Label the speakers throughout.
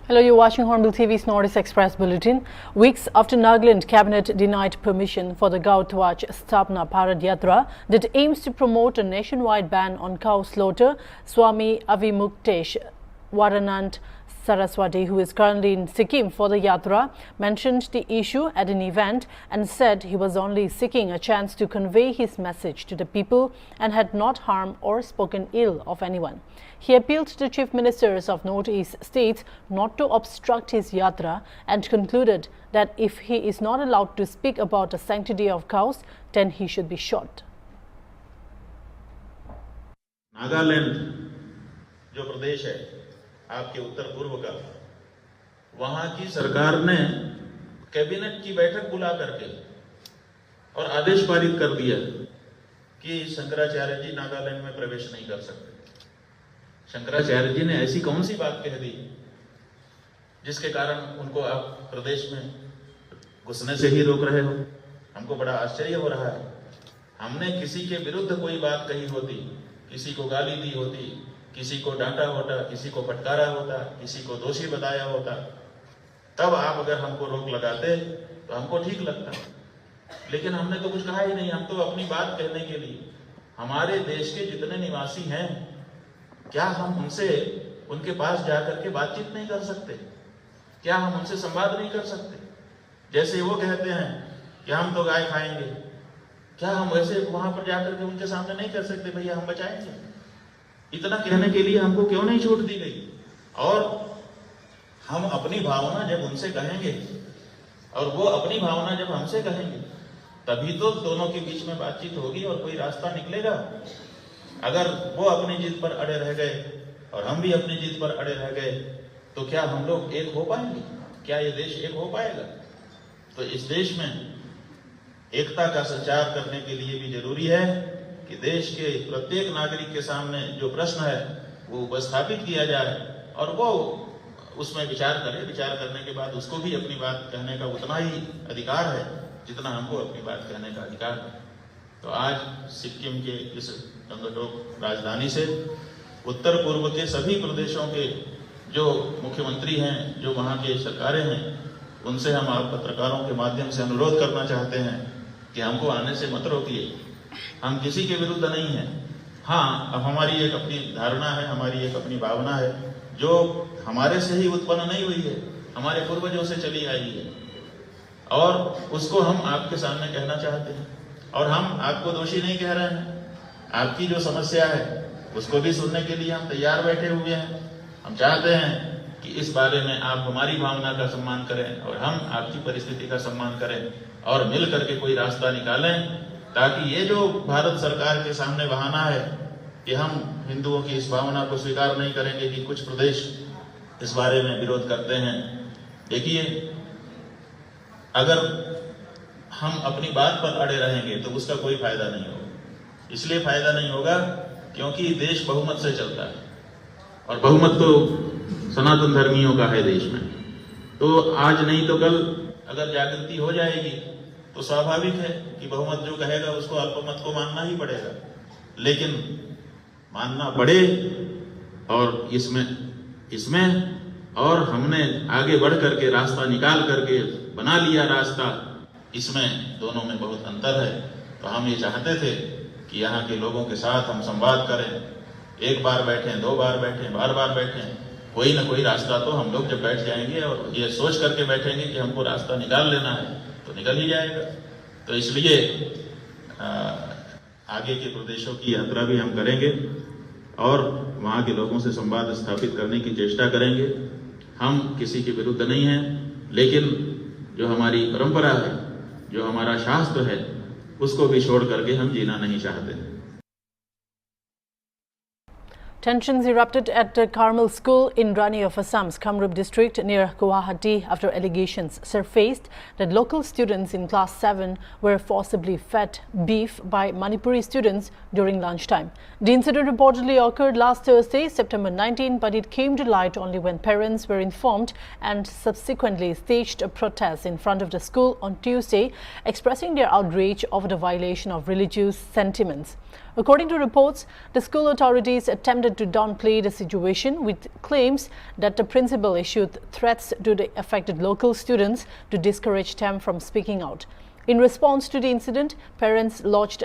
Speaker 1: Hello, you're watching Hornbill TV's Northeast Express Bulletin. Weeks after Nagaland Cabinet denied permission for the Gautwach Sthapna Bharat Yatra that aims to promote a nationwide ban on cow slaughter, Swami Avimuktesh Varanand Saraswati, who is currently in Sikkim for the Yatra, mentioned the issue at an event and said he was only seeking a chance to convey his message to the people and had not harmed or spoken ill of anyone. He appealed to the chief ministers of Northeast states not to obstruct his Yatra and concluded that if he is not allowed to speak about the sanctity of cows, then he should be shot.
Speaker 2: Nagaland जो प्रदेश है आपके उत्तर पूर्व का, वहां की सरकार ने cabinet की बैठक बुला करके और आदेश पारित कर दिया कि शंकराचार्य जी नागालैंड में प्रवेश नहीं कर सकते। शंकराचार्य जी ने ऐसी कौन सी बात कह दी जिसके कारण उनको आप प्रदेश में घुसने से ही रोक रहे हो? हमको बड़ा आश्चर्य हो रहा है। हमने किसी के विरुद्ध कोई बात कही होती, किसी को गाली दी होती, किसी को डांटा होता, किसी को फटकारा होता, किसी को दोषी बताया होता, तब आप अगर हमको रोक लगाते तो हमको ठीक लगता। लेकिन हमने तो कुछ कहा ही नहीं। हम तो अपनी बात कहने के लिए हमारे देश के जितने निवासी हैं, क्या हम उनसे उनके पास जाकर के बातचीत नहीं कर सकते? क्या हम उनसे संवाद नहीं कर सकते? जैसे वो कहते हैं कि हम तो गाय खाएंगे, क्या हम वैसे वहां पर जाकर के उनके सामने नहीं कर सकते, भैया हम बचाएंगे? इतना कहने के लिए हमको क्यों नहीं छूट दी गई? और हम अपनी भावना जब उनसे कहेंगे और वो अपनी भावना जब हमसे कहेंगे, तभी तो दोनों के बीच में बातचीत होगी और कोई रास्ता निकलेगा। अगर वो अपनी जिद पर अड़े रह गए और हम भी अपनी जिद पर अड़े रह गए, तो क्या हम लोग एक हो पाएंगे? क्या ये देश एक हो पाएगा? तो इस देश में एकता का संचार करने के लिए भी जरूरी है कि देश के प्रत्येक नागरिक के सामने जो प्रश्न है वो उपस्थापित किया जाए और वो उसमें विचार करे। विचार करने के बाद उसको भी अपनी बात कहने का उतना ही अधिकार है जितना हमको अपनी बात कहने का अधिकार है। तो आज सिक्किम के इस गंगटोक राजधानी से उत्तर पूर्व के सभी प्रदेशों के जो मुख्यमंत्री हैं, जो वहाँ के सरकारें हैं, उनसे हम आप पत्रकारों के माध्यम से अनुरोध करना चाहते हैं कि हमको आने से मत रोकिए। हम किसी के विरुद्ध नहीं हैं। हाँ, अब हमारी एक अपनी धारणा है, हमारी एक अपनी भावना है जो हमारे से ही उत्पन्न नहीं हुई है, हमारे पूर्वजों से चली आई है और उसको हम आपके सामने कहना चाहते हैं। और हम आपको दोषी नहीं कह रहे हैं। आपकी जो समस्या है उसको भी सुनने के लिए हम तैयार बैठे हुए हैं। हम चाहते हैं कि इस बारे में आप हमारी भावना का सम्मान करें और हम आपकी परिस्थिति का सम्मान करें और मिल करके कोई रास्ता निकालें, ताकि ये जो भारत सरकार के सामने बहाना है कि हम हिंदुओं की इस भावना को स्वीकार नहीं करेंगे कि कुछ प्रदेश इस बारे में विरोध करते हैं। देखिए, अगर हम अपनी बात पर अड़े रहेंगे तो उसका कोई फायदा नहीं होगा। इसलिए फायदा नहीं होगा क्योंकि देश बहुमत से चलता है और बहुमत तो सनातन धर्मियों का है देश में। तो आज नहीं तो कल अगर जागृति हो जाएगी तो स्वाभाविक है कि बहुमत जो कहेगा उसको अल्पमत को मानना ही पड़ेगा। लेकिन मानना पड़े और इसमें और हमने आगे बढ़ करके रास्ता निकाल करके बना लिया रास्ता, इसमें दोनों में बहुत अंतर है। तो हम ये चाहते थे कि यहाँ के लोगों के साथ हम संवाद करें। एक बार बैठें, दो बार बैठें, बार बार बैठें, कोई ना कोई रास्ता तो हम लोग जब बैठ जाएंगे और ये सोच करके बैठेंगे कि हमको रास्ता निकाल लेना है तो निकल ही जाएगा। तो इसलिए आगे के प्रदेशों की यात्रा भी हम करेंगे और वहाँ के लोगों से संवाद स्थापित करने की चेष्टा करेंगे। हम किसी के विरुद्ध नहीं हैं, लेकिन जो हमारी परंपरा है, जो हमारा शास्त्र है, उसको भी छोड़ करके हम जीना नहीं चाहते।
Speaker 1: Tensions erupted at the Carmel School in Rani of Assam's Kamrup district near Guwahati after allegations surfaced that local students in class 7 were forcibly fed beef by Manipuri students during lunchtime. The incident reportedly occurred last Thursday, September 19, but it came to light only when parents were informed and subsequently staged a protest in front of the school on Tuesday, expressing their outrage over the violation of religious sentiments. According to reports, the school authorities attempted to downplay the situation with claims that the principal issued threats to the affected local students to discourage them from speaking out. In response to the incident, parents lodged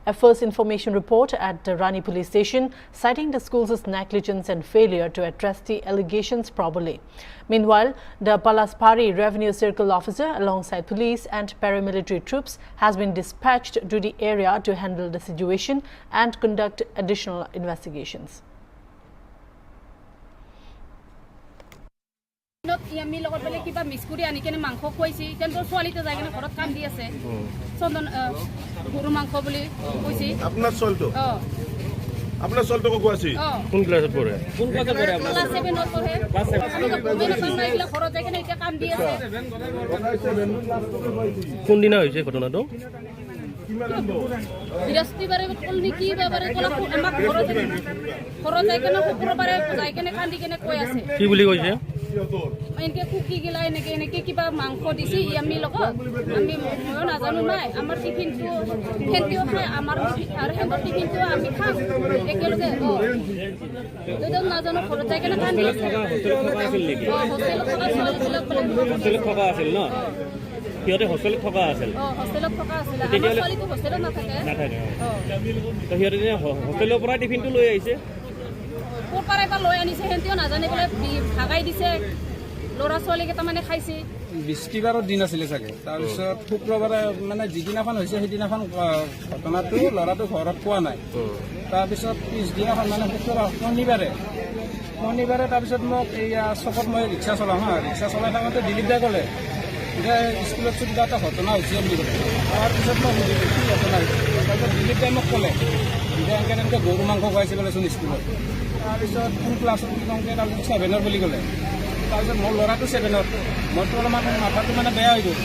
Speaker 1: a first information report at the Rani police station, citing the school's negligence and failure to address the allegations properly. Meanwhile, the Palaspari Revenue Circle officer, alongside police and paramilitary troops, has been dispatched to the area to handle the situation and conduct additional investigations.
Speaker 3: আমি লগত বলে কিবা mix কৰি আনি কেনে মাংস খুৱাইছি কিন্তু ছোৱালীতে যাই কেনে ঘৰত কাম দি আছে চন্দন গৰু মাংস বুলি কৈছি
Speaker 4: আপনার চলটো কোৱাছি কোন ক্লাছত পঢ়ে
Speaker 3: ক্লাছ 7 ত পঢ়ে ঘৰত যাই কেনে এতিয়া কাম দি আছে
Speaker 4: কোন দিনা হৈছে ঘটনাটো
Speaker 3: বৃহস্পতিবাৰে কল নেকি বাবাৰে কলা আমাক ঘৰত যাই কেনে শুক্ৰবাৰে যাই কেনে কান্দি কেনে কৈ আছে
Speaker 4: কি বুলি কৈছে
Speaker 3: এনেকে কুকি গিলা এনেকে কিবা মাংস দিছি আমি লগত আমি ময়ো নাজানো নাই আমাৰ টিফিনটো খেতিও খাই আমাৰ আৰু হেঁতৰ টিফিনটো আমি খাম একেলগে তো নাজানো ঘৰত যাই কেনে কান্দি আছে
Speaker 5: হোষ্টেলত থকা আছিল ন সিহঁতে হোষ্টেলত থকা আছিল
Speaker 3: হোষ্টেলত থকা আছিল আমাৰ ছোৱালীটো হোষ্টেলত নাথাকে
Speaker 5: তো সিহঁতে হোষ্টেলৰ পৰা টিফিনটো লৈ আহিছে
Speaker 3: ক'ৰ পৰা এবাৰ লৈ আনিছে সিহঁতেও নাজানে বোলে ভাগাই দিছে ল'ৰা ছোৱালী কেইটামানে খাইছে
Speaker 6: বৃহস্পতিবাৰৰ দিন আছিলে চাগে তাৰপিছত শুক্ৰবাৰে মানে যিদিনাখন হৈছে সেইদিনাখন ঘটনাটো ল'ৰাটো ঘৰত পোৱা নাই তাৰপিছত পিছদিনাখন মানে শনিবাৰে তাৰপিছত মোক এইয়া চকত মই ৰিক্সা চলাওঁ ৰিক্সা চলাই থাকোঁতে দিলীপ দাই ক'লে যে স্কুলত কিবা এটা ঘটনা হৈছে বুলি ক'লে তাৰপিছত মই সুধিলোঁ কি ঘটনা হৈছে তাৰপিছত দিলীপ দাই মোক ক'লে যে এনেকৈ গৰু মাংস খুৱাইছে বোলেচোন স্কুলত তাৰপিছত কোন ক্লাছত বুলি কওঁতে তাৰপিছত 7 বুলি ক'লে তাৰপিছত মোৰ ল'ৰাটো 7ত মইতো অলপমান মাথাটো মানে বেয়া হৈ গ'ল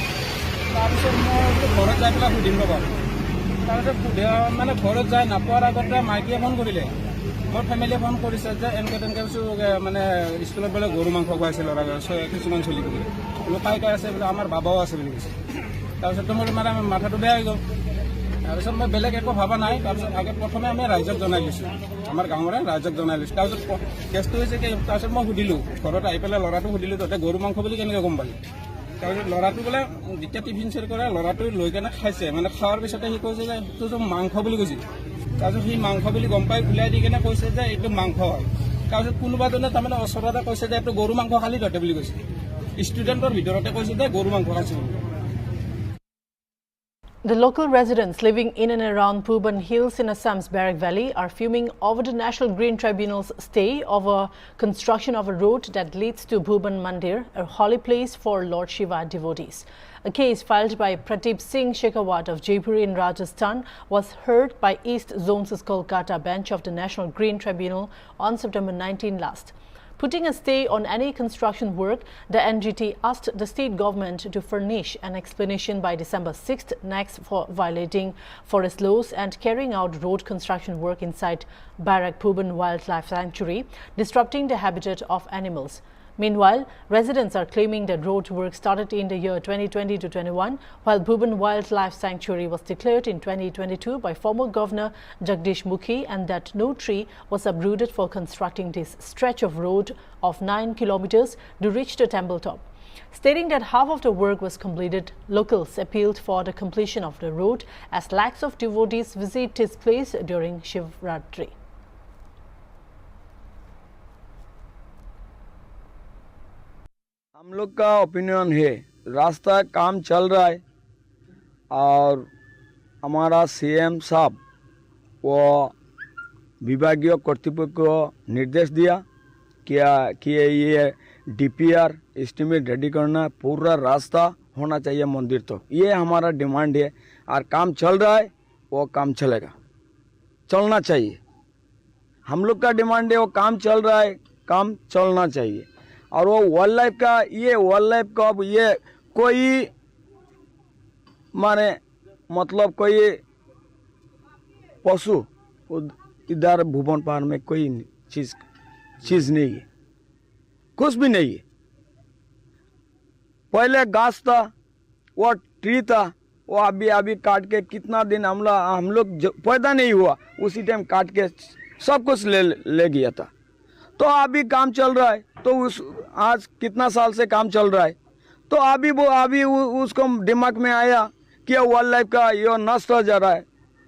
Speaker 6: তাৰপিছত মই ঘৰত যাই পেলাই সুধিম ৰ'বা তাৰপিছত মানে ঘৰত যাই নাপোৱাৰ আগতে মাইকীয়ে ফোন কৰিলে মোৰ ফেমিলিয়ে ফোন কৰিছে যে এনেকৈ মানে স্কুলত বোলে গৰু মাংস খুৱাইছে ল'ৰা কিছুমান চলি বুলি বোলো কাই আছে বোলে আমাৰ বাবাও আছে বুলি কৈছে তাৰপিছততো মোৰ মানে মাথাটো বেয়া হৈ গ'ল তাৰপিছত মই বেলেগ একো ভবা নাই তাৰপিছত প্ৰথমে আমি ৰাইজক জনাই লৈছোঁ আমাৰ গাঁৱৰে ৰাইজক জনাই লৈছোঁ তাৰপিছত কেছটো হৈছে কি তাৰপিছত মই সুধিলোঁ ঘৰত আহি পেলাই ল'ৰাটো সুধিলোঁ তহঁতে গৰু মাংস বুলি কেনেকৈ গম পালি তাৰপিছত ল'ৰাটো বোলে যেতিয়া টিফিন চেৰ কৰে ল'ৰাটো লৈ কেনে খাইছে মানে খোৱাৰ পিছতে সি কৈছে যে এইটো মাংস বুলি কৈছিল তাৰপিছত সি মাংস বুলি গম পাই ওলাই দি কেনে কৈছে যে এইটো মাংস হয় তাৰপিছত কোনোবাজনে তাৰমানে ওচৰতে কৈছে যে এইটো গৰু মাংস খালি তহঁতে বুলি কৈছে ষ্টুডেণ্টৰ ভিতৰতে কৈছে যে গৰু মাংস খাইছে বুলি
Speaker 1: The local residents living in and around Puban Hills in Assam's Barak Valley are fuming over the National Green Tribunal's stay over construction of a road that leads to Bhuban Mandir, a holy place for Lord Shiva devotees. A case filed by Pradeep Singh Shekhawat of Jaipur in Rajasthan was heard by East Zone's Kolkata bench of the National Green Tribunal on September 19 last. Putting a stay on any construction work, the NGT asked the state government to furnish an explanation by December 6th next for violating forest laws and carrying out road construction work inside Barak Puban Wildlife Sanctuary, disrupting the habitat of animals. Meanwhile, residents are claiming that road work started in the year 2020 to 21, while Bhuban Wildlife Sanctuary was declared in 2022 by former Governor Jagdish Mukhi, and that no tree was uprooted for constructing this stretch of road of 9 kilometers to reach the temple top. Stating that half of the work was completed, locals appealed for the completion of the road as lakhs of devotees visit this place during Shivratri.
Speaker 7: हम लोग का opinion है रास्ता काम चल रहा है और हमारा सीएम साहब वो विभागीय कर्तृपक्ष को निर्देश दिया कि ये डीपीआर एस्टिमेट रेडी करना पूरा रास्ता होना चाहिए मंदिर तक ये हमारा डिमांड है और काम चल रहा है वो काम चलेगा चलना चाहिए हम लोग का डिमांड है वो काम चल रहा है काम चलना चाहिए और वो वाइल्ड लाइफ का अब ये कोई माने मतलब कोई पशु इधर भुवन पहाड़ में कोई चीज़ नहीं है कुछ भी नहीं है पहले घास था वो ट्री था वो अभी काट के कितना दिन हम लोग पैदा नहीं हुआ उसी टाइम काट के सब कुछ ले गया था। तो अभी काम चल रहा है, तो आज कितना साल से काम चल रहा है, तो अभी उसको दिमाग में आया कि वाइल्ड लाइफ का ये नष्ट हो जा रहा है।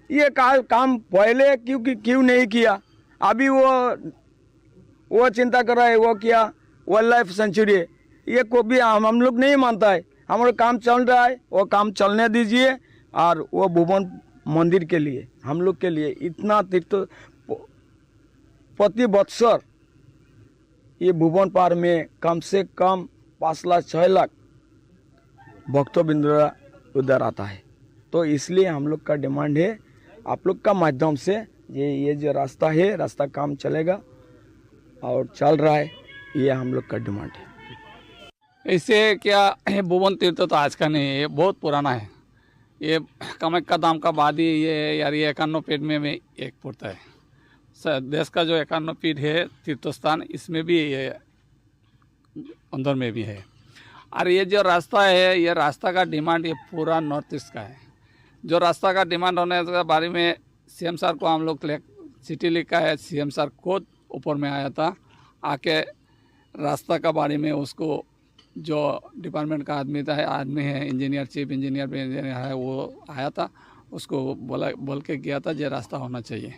Speaker 7: ये काम पहले क्यों नहीं किया? अभी वो चिंता कर रहा है, वो क्या वाइल्ड लाइफ सेंचुरी है, ये को भी हम लोग नहीं मानता है। हमारा काम चल रहा है, वो काम चलने दीजिए। और वो भुवन मंदिर के लिए, हम लोग के लिए इतना तीर्थ प्रति बत्सर ये भुवन पार में कम से कम 5 लाख 6 लाख भक्तबिंद उधर आता है। तो इसलिए हम लोग का डिमांड है, आप लोग का माध्यम से ये जो रास्ता है, रास्ता काम चलेगा और चल रहा है, ये हम लोग का डिमांड है।
Speaker 8: इससे क्या भुवन तीर्थ तो आज का नहीं है, ये बहुत पुराना है। ये कामाख्या धाम का बाद ही ये 51 पीठ में एक पड़ता है। देश का जो 51 पीठ है तीर्थ स्थान, इसमें भी ये अंदर में भी है। और ये जो रास्ता है, ये रास्ता का डिमांड ये पूरा नॉर्थ ईस्ट का है। जो रास्ता का डिमांड होने के बारे में सीएम सर को हम लोग चिट्ठी लिखा है। सीएम सर खुद ऊपर में आया था, आके रास्ता का बारे में उसको जो डिपार्टमेंट का आदमी है, इंजीनियर, चीफ इंजीनियर भी इंजीनियर है, वो आया था, उसको बोल के गया था ये रास्ता होना चाहिए।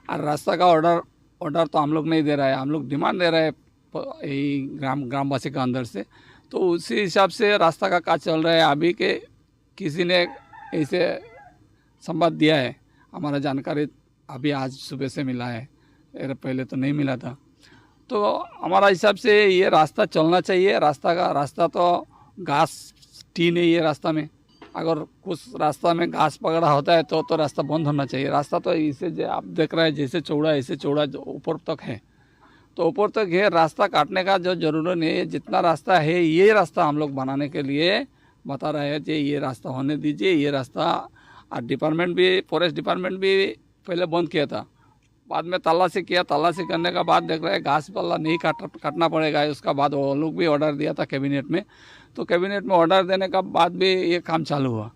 Speaker 8: और रास्ता का ऑर्डर तो हम लोग नहीं दे रहा है, हम लोग डिमांड दे रहे हैं यही ग्रामवासी का अंदर से। तो उसी हिसाब से रास्ता का काज चल रहा है। अभी के किसी ने ऐसे संवाद दिया है, हमारा जानकारी अभी आज सुबह से मिला है, पहले तो नहीं मिला था। तो हमारा हिसाब से ये रास्ता चलना चाहिए। रास्ता तो घास टी नहीं है रास्ता में, अगर कुछ रास्ता में घास पकड़ा होता है तो रास्ता बंद होना चाहिए। रास्ता तो इसे आप देख रहे हैं जैसे चौड़ा ऐसे चौड़ा ऊपर तक है, तो ऊपर तक है। रास्ता काटने का जो जरूरत नहीं है, जितना रास्ता है ये रास्ता हम लोग बनाने के लिए बता रहे हैं कि ये रास्ता होने दीजिए। ये रास्ता डिपार्टमेंट भी, फॉरेस्ट डिपार्टमेंट भी पहले बंद किया था, बाद में तलाशी किया। तलाशी करने का बाद देख रहे हैं घास पल्ला नहीं काटना पड़ेगा। उसका बाद वो लोग भी ऑर्डर दिया था कैबिनेट में, तो कैबिनेट में ऑर्डर देने का बाद भी ये काम चालू हुआ।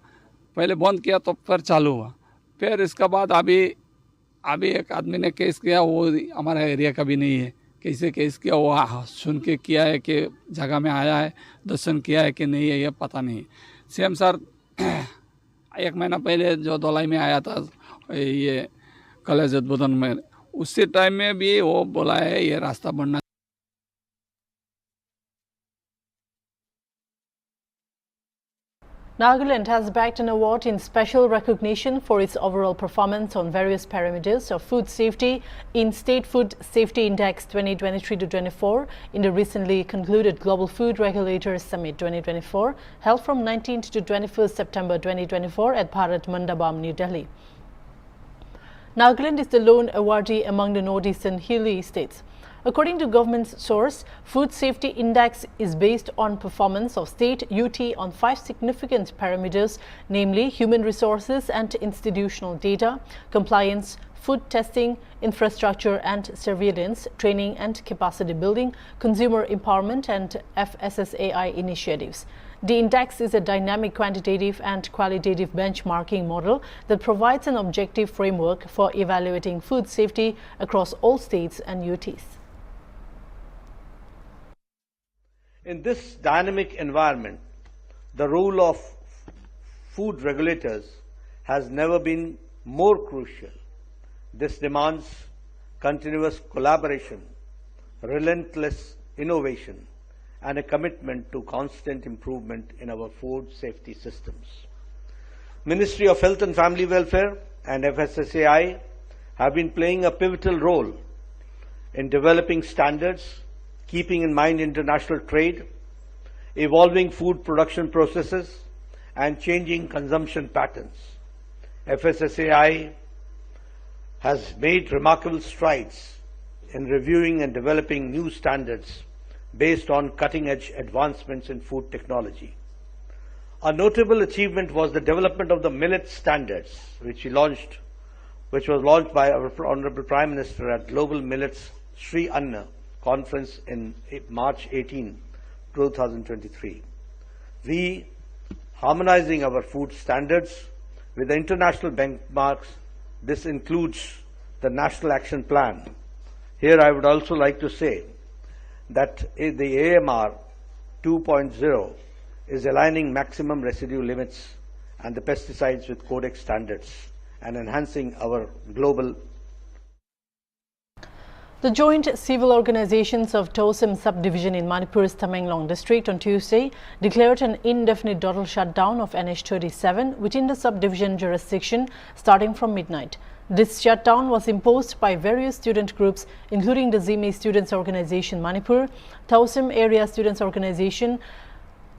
Speaker 8: पहले बंद किया तो फिर चालू हुआ। फिर इसका बाद अभी एक आदमी ने केस किया, वो हमारा एरिया का भी नहीं है। कैसे केस किया वो सुन के किया है कि जगह में आया है, दर्शन किया है कि नहीं है, ये पता नहीं। सीएम सर 1 महीना पहले जो धौलाई में आया था ये कॉलेज उद्बोधन में, उसी टाइम में भी वो बोला है ये रास्ता बनना।
Speaker 1: Nagaland has bagged an award in special recognition for its overall performance on various parameters of food safety in State Food Safety Index 2023-24 in the recently concluded Global Food Regulators Summit 2024 held from 19th to 21st September 2024 at Bharat Mandabam, New Delhi. Nagaland is the lone awardee among the northeastern hilly states. According to government's source, Food Safety Index is based on performance of state UT on 5 significant parameters, namely human resources and institutional data, compliance, food testing, infrastructure and surveillance, training and capacity building, consumer empowerment and FSSAI initiatives. The index is a dynamic quantitative and qualitative benchmarking model that provides an objective framework for evaluating food safety across all states and UTs.
Speaker 9: In this dynamic environment, the role of food regulators has never been more crucial. This demands continuous collaboration, relentless innovation, and a commitment to constant improvement in our food safety systems. Ministry of Health and Family Welfare and FSSAI have been playing a pivotal role in developing standards, keeping in mind international trade, evolving food production processes, and changing consumption patterns. FSSAI has made remarkable strides in reviewing and developing new standards based on cutting-edge advancements in food technology. A notable achievement was the development of the millet standards, which was launched by our Honorable Prime Minister at Global Millets Sri Anna conference in March 18, 2023. We harmonizing our food standards with the international benchmarks. This includes the National Action Plan. Here I would also like to say that the AMR 2.0 is aligning maximum residue limits and the pesticides with Codex standards and enhancing our global.
Speaker 1: The joint civil organizations of Tausim subdivision in Manipur's Tamenglong district on Tuesday declared an indefinite total shutdown of NH37 within the subdivision jurisdiction starting from midnight. This shutdown was imposed by various student groups including the Zimi Students Organization Manipur, Tausim Area Students Organization,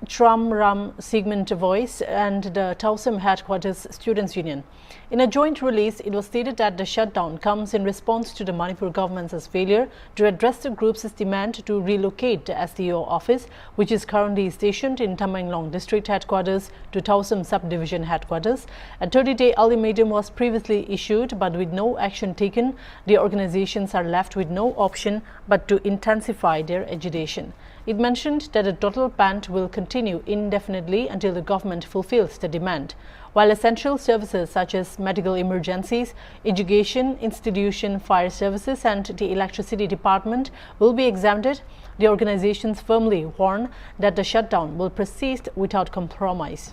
Speaker 1: Tram Ram Segment Voice and the Tausim Headquarters Students Union. In a joint release, it was stated that the shutdown comes in response to the Manipur government's failure to address the group's demand to relocate the SDO office, which is currently stationed in Tamenglong district headquarters, to Tausim subdivision headquarters. A 30-day ultimatum was previously issued, but with no action taken, the organizations are left with no option but to intensify their agitation. It mentioned that the total ban will continue indefinitely until the government fulfills the demand. While essential services such as medical emergencies, education, institution, fire services and the electricity department will be exempted, the organizations firmly warn that the shutdown will persist without compromise.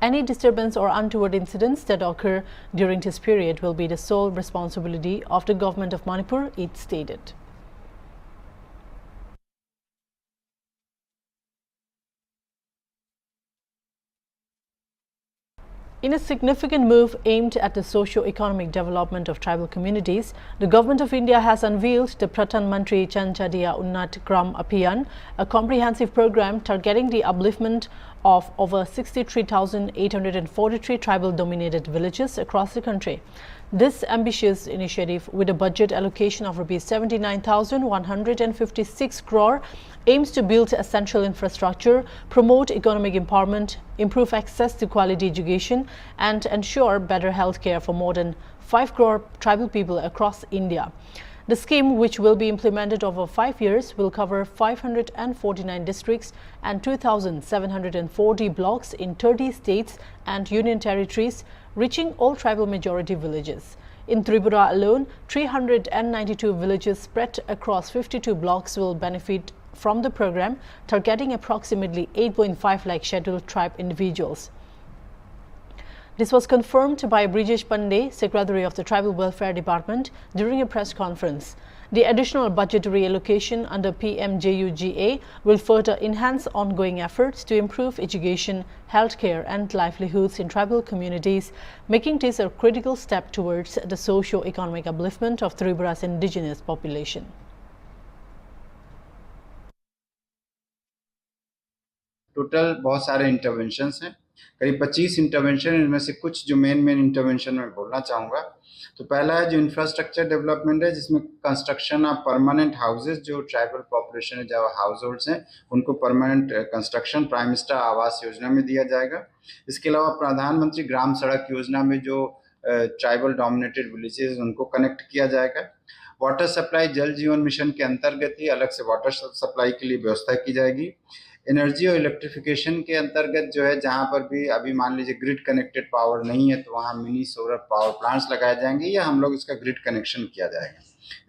Speaker 1: Any disturbance or untoward incidents that occur during this period will be the sole responsibility of the government of Manipur, it stated. In a significant move aimed at the socio-economic development of tribal communities, the Government of India has unveiled the Pradhan Mantri Janjatiya Unnat Gram Abhiyan, a comprehensive program targeting the upliftment of over 63,843 tribal-dominated villages across the country. This ambitious initiative, with a budget allocation of Rs 79,156 crore, aims to build essential infrastructure, promote economic empowerment, improve access to quality education, and ensure better health care for more than 5 crore tribal people across India. The scheme, which will be implemented over 5 years, will cover 549 districts and 2,740 blocks in 30 states and union territories, reaching all tribal majority villages. In Tripura alone, 392 villages spread across 52 blocks will benefit from the program, targeting approximately 8.5 lakh scheduled tribe individuals. This was confirmed by Brijesh Pandey, Secretary of the Tribal Welfare Department, during a press conference. The additional budgetary allocation under PMJUGA will further enhance ongoing efforts to improve education, healthcare and livelihoods in tribal communities, making this a critical step towards the socio-economic upliftment of Tripura's indigenous population.
Speaker 10: Total बहुत सारे interventions हैं, करीब 25 intervention, इनमें से कुछ जो main intervention में बोलना चाहूँगा। तो पहला है जो इंफ्रास्ट्रक्चर डेवलपमेंट है, जिसमें कंस्ट्रक्शन ऑफ परमानेंट हाउसेज, जो ट्राइबल पॉपुलेशन है, जो हाउस होल्ड्स हैं, उनको permanent construction prime minister Awas Yojana में दिया जाएगा। इसके अलावा प्रधानमंत्री ग्राम सड़क योजना में जो ट्राइबल डोमिनेटेड विलेजेस उनको कनेक्ट किया जाएगा। वाटर सप्लाई जल जीवन मिशन के अंतर्गत ही अलग से वाटर सप्लाई के लिए व्यवस्था की जाएगी। एनर्जी और इलेक्ट्रिफिकेशन के अंतर्गत जो है, जहां पर भी अभी मान लीजिए ग्रिड कनेक्टेड पावर नहीं है, तो वहां मिनी सोलर पावर प्लांट्स लगाए जाएंगे या हम लोग इसका ग्रिड कनेक्शन किया जाएगा।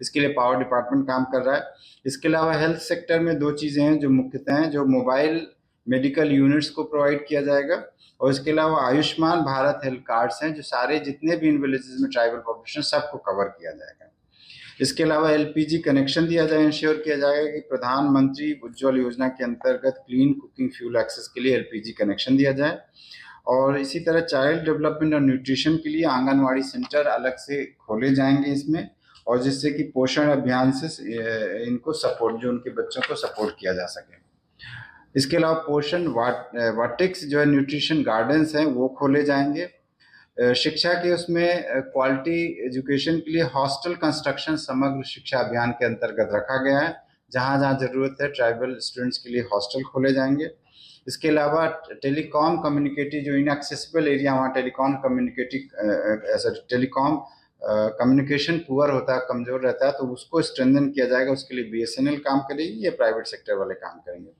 Speaker 10: इसके लिए पावर डिपार्टमेंट काम कर रहा है। इसके अलावा हेल्थ सेक्टर में दो चीज़ें हैं जो मुख्यतः हैं, जो मोबाइल मेडिकल यूनिट्स को प्रोवाइड किया जाएगा, और इसके अलावा आयुष्मान भारत हेल्थ कार्ड्स हैं, जो सारे जितने भी इन विलेजेस में ट्राइबल पॉपुलेशन सबको कवर किया जाएगा। इसके अलावा एलपीजी कनेक्शन दिया जाए, इंश्योर किया जाएगा कि प्रधानमंत्री उज्ज्वल योजना के अंतर्गत क्लीन कुकिंग फ्यूल एक्सेस के लिए एलपीजी कनेक्शन दिया जाए। और इसी तरह चाइल्ड डेवलपमेंट और न्यूट्रिशन के लिए आंगनवाड़ी सेंटर अलग से खोले जाएंगे इसमें, और जिससे कि पोषण अभियान से इनको सपोर्ट, जो उनके बच्चों को सपोर्ट किया जा सके। इसके अलावा पोषण वाटिक्स जो है, न्यूट्रिशन गार्डन्स हैं, वो खोले जाएंगे। शिक्षा के उसमें क्वालिटी एजुकेशन के लिए हॉस्टल कंस्ट्रक्शन समग्र शिक्षा अभियान के अंतर्गत रखा गया है। जहाँ जहाँ ज़रूरत है ट्राइबल स्टूडेंट्स के लिए हॉस्टल खोले जाएंगे। इसके अलावा टेलीकॉम कम्युनिकेटिव, जो इनएक्सेसिबल एरिया, वहाँ टेलीकॉम कम्युनिकेशन पुअर होता है, कमज़ोर रहता है, तो उसको स्ट्रेंथन किया जाएगा। उसके लिए BSNL काम करेगी, ये प्राइवेट सेक्टर वाले काम करेंगे।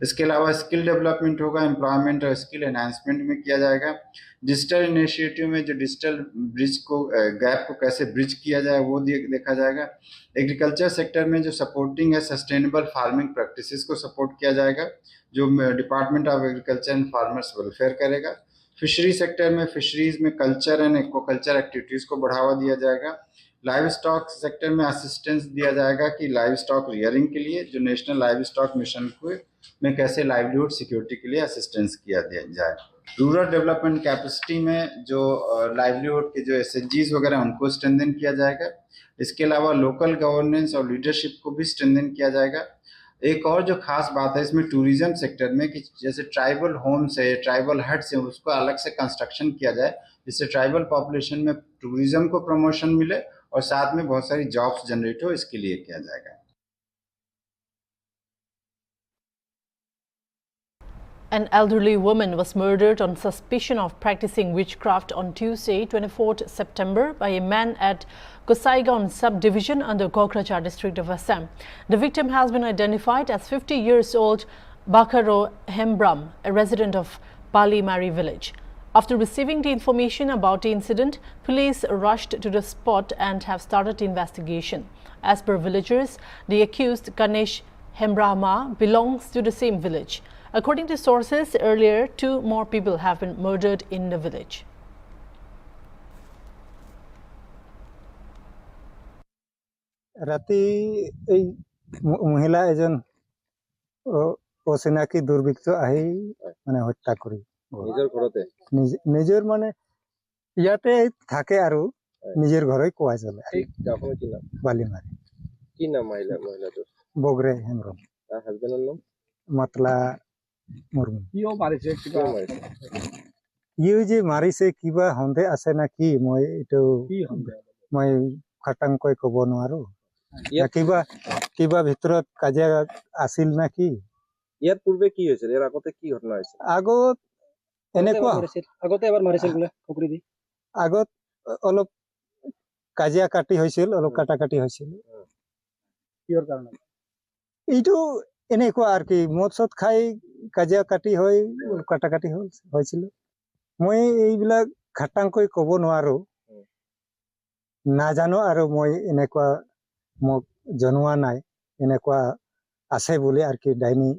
Speaker 10: इसके अलावा स्किल डेवलपमेंट होगा, एम्प्लॉयमेंट और स्किल एनहांसमेंट में किया जाएगा। डिजिटल इनिशिएटिव में जो डिजिटल ब्रिज को गैप को कैसे ब्रिज किया जाए वो देखा जाएगा। एग्रीकल्चर सेक्टर में जो सपोर्टिंग है सस्टेनेबल फार्मिंग प्रैक्टिसेस को सपोर्ट किया जाएगा, जो department of agriculture and farmers welfare करेगा। फिशरी सेक्टर में फिशरीज में कल्चर एंड एक्वाकल्चर एक्टिविटीज़ को बढ़ावा दिया जाएगा। लाइव स्टॉक सेक्टर में असिस्टेंस दिया जाएगा कि लाइव स्टॉक रियरिंग के लिए जो नेशनल लाइव स्टॉक मिशन को में कैसे लाइवलीहुड सिक्योरिटी के लिए असिस्टेंस किया जाए। रूरल डेवलपमेंट कैपेसिटी में जो लाइवलीहुड के जो SHGs वगैरह उनको स्ट्रेंथन किया जाएगा। इसके अलावा लोकल गवर्नेंस और लीडरशिप को भी स्ट्रेंथन किया जाएगा। एक और जो खास बात है इसमें टूरिज्म सेक्टर में कि जैसे ट्राइबल होम्स है, ट्राइबल हट्स है, उसको अलग से कंस्ट्रक्शन किया जाए जिससे ट्राइबल पॉपुलेशन में टूरिज्म को प्रमोशन मिले और साथ में बहुत सारी जॉब्स जनरेट हो, इसके लिए किया जाएगा।
Speaker 1: An elderly woman was murdered on suspicion of practicing witchcraft on Tuesday, 24th September, by a man at Kosaigaon subdivision under Kokrajhar district of Assam. The victim has been identified as 50 years old Bakaro Hembram, a resident of Palimari village. After receiving the information about the incident, police rushed to the spot and have started the investigation. As per villagers, the accused Ganesh Hembrama belongs to the same village. According to sources, earlier 2 more people have been murdered in the village.
Speaker 11: রাতে এই মহিলা এজন অচিনাকি দুর্বৃত্ত আহি মানে হত্যা কৰি
Speaker 4: নিজৰ ঘৰতে
Speaker 11: নিজৰ মানে ইয়াতে থাকে আৰু নিজৰ ঘৰই কোৱা চলে
Speaker 4: গাঁওখনৰ কি নাম
Speaker 11: বালিমাৰি
Speaker 4: কি নাম মহিলাটোৰ
Speaker 11: বগৰে হেমব্ৰম
Speaker 4: তাৰ হাজবেণ্ডৰ নাম
Speaker 11: মতলা মুৰ্মু
Speaker 6: কিয় মাৰিছে কিবা
Speaker 11: ইও যে মাৰিছে কিবা সন্দেহ আছে না কি মই এইটো মই খটাংকৈ ক'ব নোৱাৰো কিবা কিবা ভিতৰত কাজিয়া আছিল না কি
Speaker 4: ইয়াৰ পূৰ্বে কি হৈছিল ইয়াৰ আগতে কি ঘটনা হৈছিল
Speaker 11: আগত এনেকুৱা
Speaker 6: আগতে এবাৰ মাৰিছিল বোলে খুকৰি দি
Speaker 11: আগত অলপ কাজিয়া কাটি হৈছিল অলপ কাটাকাটি হৈছিল
Speaker 6: কিহৰ কাৰণে
Speaker 11: এইটো এনেকুৱা আর কি মদ চদ খাই কাজিয়া কাটি হয় কাটাকাটি হয়েছিল মই এইবিলাক খাটাংকৈ ক'ব নোৱাৰো নাজানো আৰু মই এনেকুৱা মোক জনোৱা নাই এনেকুৱা আছে বুলি আর কি ডাইনি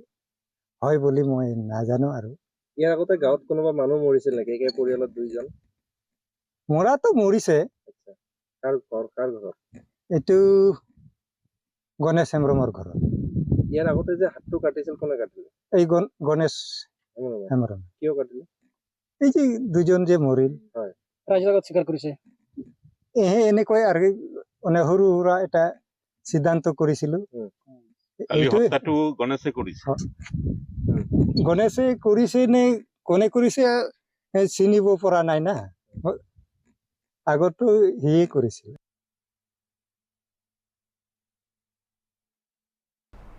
Speaker 11: হয় বুলি মই নাজানো আৰু
Speaker 4: ইয়াৰ আগতে গাঁৱত কোনোবা মানুহ মৰিছিল নেকি একে পৰিয়ালত 2 জন
Speaker 11: মৰাটো মৰিছে
Speaker 4: কাৰ ঘৰ
Speaker 11: এইটো গণেশ হেমব্ৰমৰ ঘৰত
Speaker 4: ইয়াৰ আগতে যে হাতটো কাটিছিল কোনে কাটিলে
Speaker 11: এই গণেশ হেমব্ৰম
Speaker 4: কিয় কাটিলে
Speaker 11: এই যে 2 জন যে মৰিল
Speaker 4: হয়
Speaker 6: ৰাজনগত স্বীকাৰ কৰিছে
Speaker 11: এনেকৈ আৰু মানে সৰু সুৰা এটা সিদ্ধান্ত কৰিছিল
Speaker 2: হত্যাটো গণেশে কৰিছে
Speaker 11: গণেশে কৰিছে নে কোনে কৰিছে চিনিব পৰা নাই না আগতো হিয়ে কৰিছিল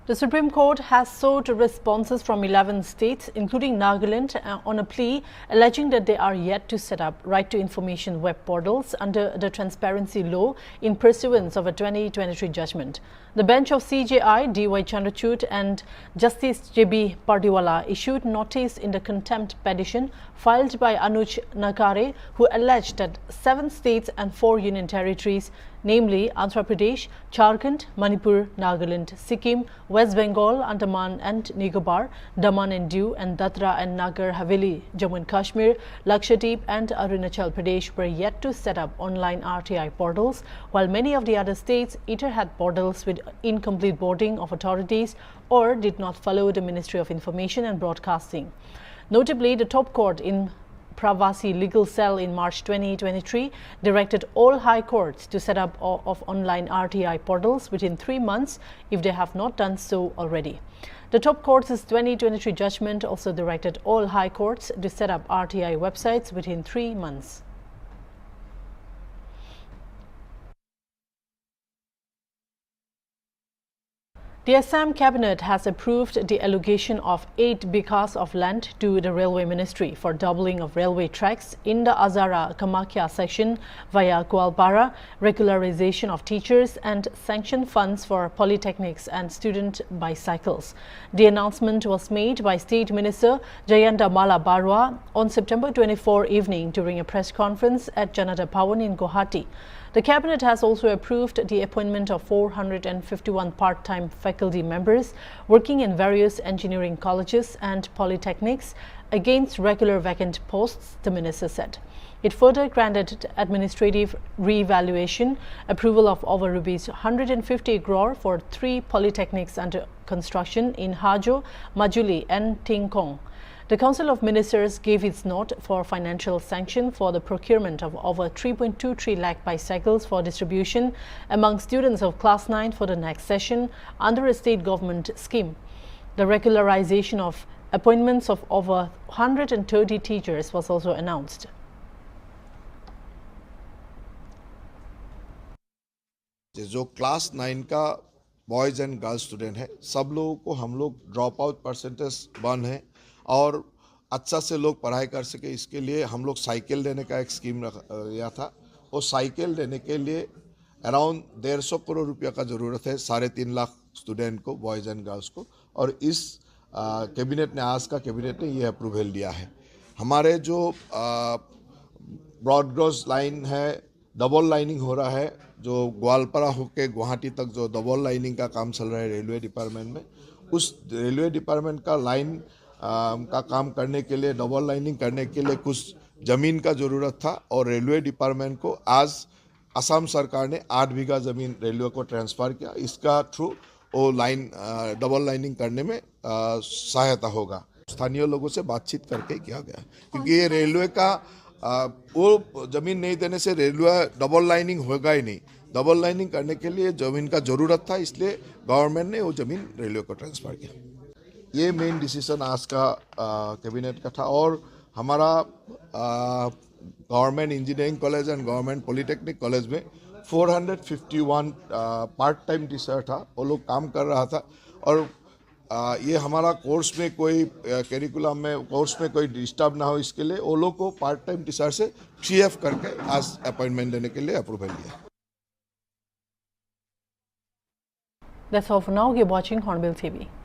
Speaker 1: The Supreme Court has sought responses from 11 states, including Nagaland, on a plea alleging that they are yet to set up right to information web portals under the transparency law in pursuance of a 2023 judgment. The bench of CJI, D.Y. Chandrachud and Justice J.B. Pardiwala issued notice in the contempt petition filed by Anuj Nakare, who alleged that 7 states and 4 union territories, namely Andhra Pradesh, Jharkhand, Manipur, Nagaland, Sikkim, West Bengal, Andaman and Nicobar, Daman and Diu and Datra and Nagar Haveli, Jammu and Kashmir, Lakshadweep and Arunachal Pradesh were yet to set up online RTI portals, while many of the other states either had portals with incomplete boarding of authorities or did not follow the Ministry of Information and Broadcasting. Notably, the top court in Pravasi legal cell in March 2023 directed all high courts to set up of online RTI portals within 3 months if they have not done so already. The top court's 2023 judgment also directed all high courts to set up RTI websites within 3 months. The Assam Cabinet has approved the allocation of 8 bighas of land to the Railway Ministry for doubling of railway tracks in the Azara-Kamakhya section via Gwalpara, regularization of teachers and sanction funds for polytechnics and student bicycles. The announcement was made by State Minister Jayanta Mala Barua on September 24 evening during a press conference at Janata Bhavan in Guwahati. The Cabinet has also approved the appointment of 451 part-time faculty members working in various engineering colleges and polytechnics against regular vacant posts, the Minister said. It further granted administrative re-evaluation approval of over Rs 150 crore for 3 polytechnics under construction in Hajo, Majuli and Tingkong. The Council of Ministers gave its note for financial sanction for the procurement of over 3.23 lakh bicycles for distribution among students of Class 9 for the next session under a state government scheme. The regularization of appointments of over 130 teachers was also announced.
Speaker 12: जो class 9 का boys and girls student है, सब लोगों को हम लोग drop out percentage बन है और अच्छा से लोग पढ़ाई कर सके, इसके लिए हम लोग साइकिल देने का एक स्कीम लिया था। और साइकिल देने के लिए अराउंड 150 करोड़ रुपया का ज़रूरत है 3.5 लाख स्टूडेंट को, बॉयज़ एंड गर्ल्स को। और इस कैबिनेट ने, आज का कैबिनेट ने ये अप्रूवल दिया है। हमारे जो ब्रॉड गॉज लाइन है, डबल लाइनिंग हो रहा है, जो ग्वालपारा होके गुवाहाटी तक जो डबल लाइनिंग का काम चल रहा है रेलवे डिपार्टमेंट में, उस रेलवे डिपार्टमेंट का लाइन का काम करने के लिए, डबल लाइनिंग करने के लिए कुछ ज़मीन का ज़रूरत था। और रेलवे डिपार्टमेंट को आज असम सरकार ने 8 बीघा ज़मीन रेलवे को ट्रांसफ़र किया। इसका थ्रू वो लाइन डबल लाइनिंग करने में सहायता होगा। स्थानीय लोगों से बातचीत करके किया गया, क्योंकि ये रेलवे का वो ज़मीन नहीं देने से रेलवे डबल लाइनिंग होगा ही नहीं। डबल लाइनिंग करने के लिए ज़मीन का ज़रूरत था, इसलिए गवर्नमेंट ने वो ज़मीन रेलवे को ट्रांसफ़र किया। ये मेन डिसीजन आज का कैबिनेट का था। और हमारा government engineering college and government polytechnic college में 451 पार्ट टाइम टीचर था, वो लोग काम कर रहा था। और ये हमारा कोर्स में कोई करिकुलम में कोर्स में कोई डिस्टर्ब ना हो, इसके लिए वो लोग को पार्ट टाइम टीचर से 3F करके आज अपॉइंटमेंट देने के लिए अप्रूवल दिया।
Speaker 1: That's all for now. You're watching Hornbill TV.